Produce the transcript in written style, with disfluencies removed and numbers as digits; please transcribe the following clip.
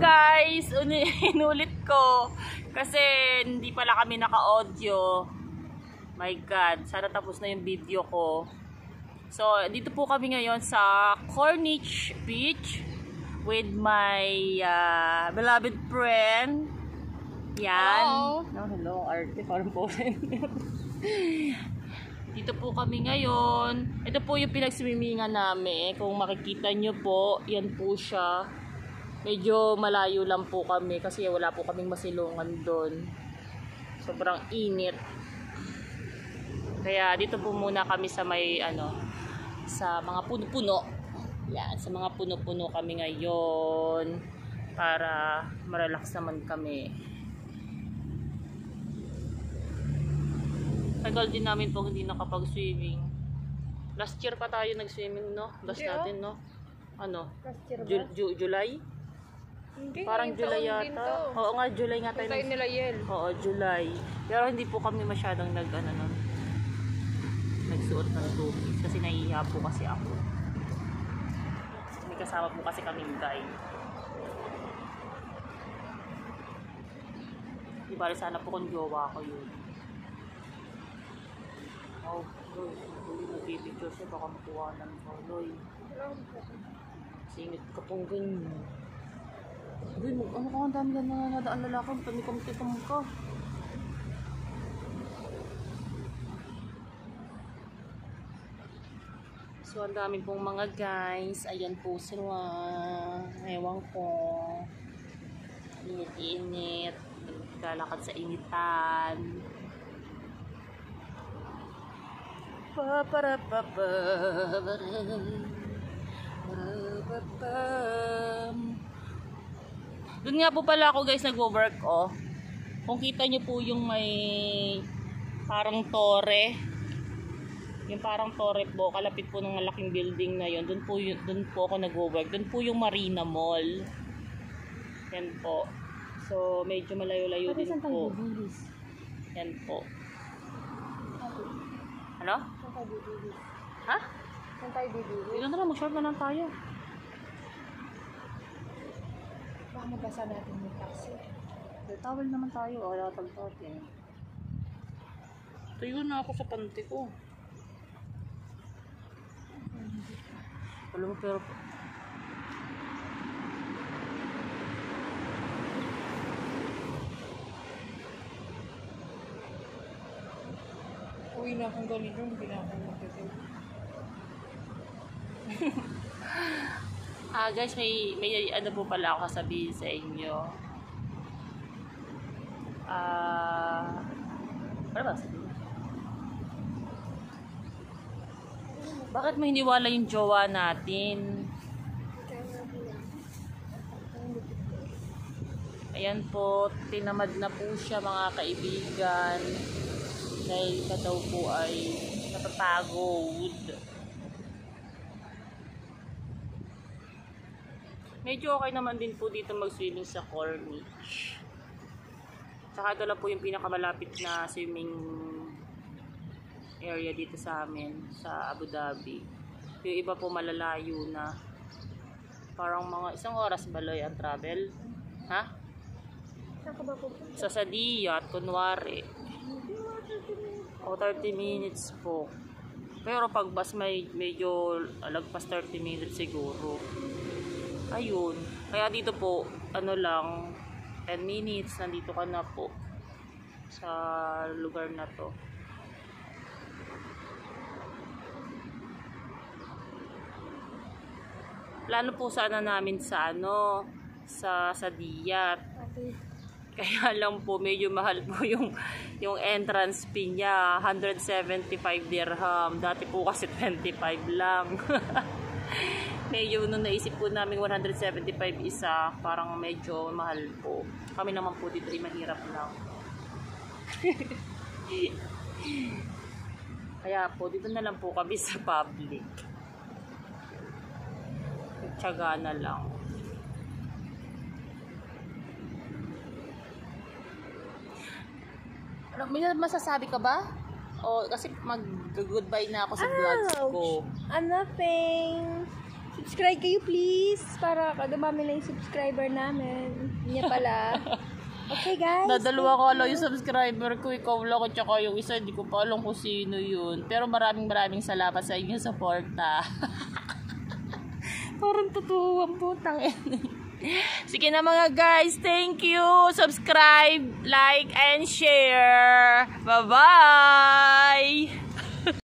guys, inulit ko kasi hindi pala kami naka-audio. My God, sana tapos na yung video ko. So, dito po kami ngayon sa Corniche Beach with my beloved friend. Yan. Hello. No, hello, Arte. Parang po. Dito po kami ngayon. Ito po yung pinagswimingan namin. Kung makikita nyo po, yan po siya. Medyo malayo lang po kami kasi wala po kaming masilungan doon. Sobrang init. Kaya dito po muna kami sa may sa mga puno-puno. Yan, sa mga puno-puno kami ngayon para ma-relax naman kami. Tagal din namin po hindi nakapag-swimming. Last year pa tayo nag-swimming, no? Last natin, no? Ano? Last year ba? July? Hindi, Parang July yata. Oo nga, July nga tayo. Tayo nila Yel. Oo, July. Pero hindi po kami masyadong nagsuot ng tubig kasi nahihiya po kasi ako. May kasama po kasi kaming guide. Di bali sana po kung jowa ko yun. Oh, hindi nag-video siya, baka makuha ng kaloy. Singit ka pong ganyan. Ano ka, ang dami na nadaan lalaki, panikom-tikom ka. So, ang dami pong mga guys. Ayan po sila. Ewan ko. Init-init. Naglalakad sa initan. Doon nga po pala ako guys nag-work Kung kita nyo po yung may parang tore. Yung parang tore po, kalapit po ng malaking building na yun. Doon po ako nag-work. Doon po yung Marina Mall. Yan po. So medyo malayo-layo din po. Yan po. Ano? Ha? Saan tayo bibili? Dito na lang, mag-short na lang tayo. Baka mabasa natin yung taxi. Tawel naman tayo, wala tagpatin. Tuyo na ako sa panty ko. Alam mo pero... Uwi na akong ganito, hindi na akong magkakit. Guys, may ano po pala ako sasabihin sa inyo. Ano ba sabihin? Bakit mo hiniwala yung jowa natin? Ayan po, tinamad na po siya mga kaibigan. Dahil ka daw po ay natatagod. Medyo okay naman din po dito mag-swimming sa Corniche. Tsaka ito lang po yung pinakamalapit na swimming area dito sa amin, sa Abu Dhabi. Yung iba po malalayo na. Parang mga 1 oras baloy ang travel. Ha? Saan ka ba pupunta? Sa Saadiyat, kunwari. O 30 minutes po. Pero pag bus medyo lagpas 30 minutes siguro. Ayun. Kaya dito po, lang, 10 minutes, nandito ka na po sa lugar na to. Plano po sana namin sa sa Saadiyat. Okay. Kaya lang po, medyo mahal po yung entrance fee niya, 175 dirham. Dati po kasi 25 lang. Medyo nung naisip po namin 175 isa, parang medyo mahal po. Kami naman po dito ay mahirap lang. Kaya po, dito na lang po kami sa public. Tsaga na lang. Ano, may masasabi ka ba? O kasi mag-goodbye na ako sa vlogs ko. Nothing. Subscribe kayo please para dumami na yung subscriber namin. Hindi niya pala. Okay guys. Dadalawa ko alam yung subscriber ko. Ikaw lang at saka yung isa. Hindi ko pa alam kung sino yun. Pero maraming salamat sa inyong suporta. Parang totoo ang putang Sige na mga guys. Thank you. Subscribe, like, and share. Bye-bye.